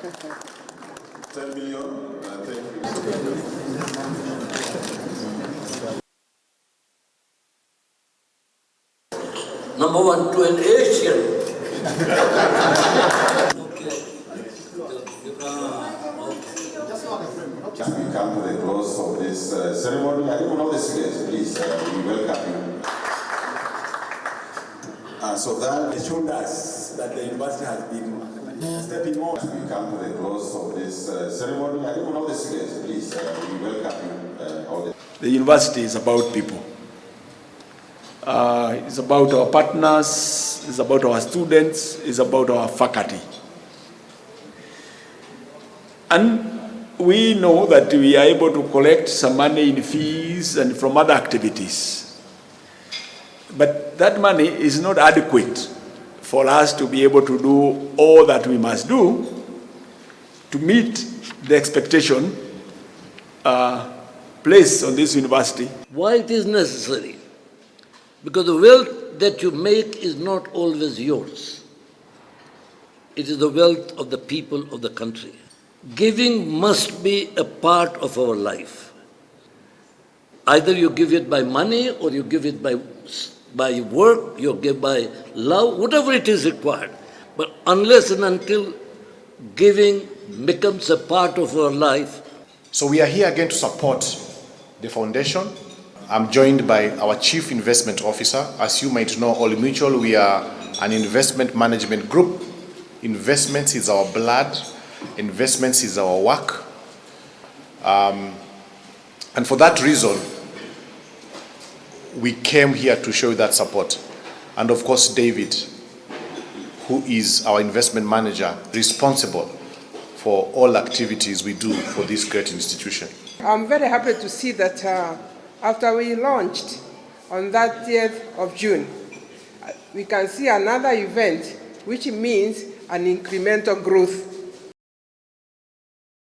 10 million. Thank you. Number one, to an Asian. We come to the close of this ceremony. I don't know the students, please, we welcome you. So that showed us that the university has been stepping more. We come to the close of this ceremony. I don't know the students, please, we welcome you. The university is about people. It's about our partners, it's about our students, it's about our faculty. And we know that we are able to collect some money in fees and from other activities. But that money is not adequate for us to be able to do all that we must do to meet the expectation placed on this university. Why it is necessary? Because the wealth that you make is not always yours. It is the wealth of the people of the country. Giving must be a part of our life. Either you give it by money or you give it by work, you give by love, whatever it is required. But unless and until giving becomes a part of our life. So we are here again to support the foundation. I'm joined by our Chief Investment Officer. As you might know, All Mutual, we are an investment management group. Investments is our blood. Investments is our work. And for that reason, we came here to show that support. And of course, David, who is our investment manager, responsible for all activities we do for this great institution. I'm very happy to see that after we launched on that 30th of June, we can see another event, which means an incremental growth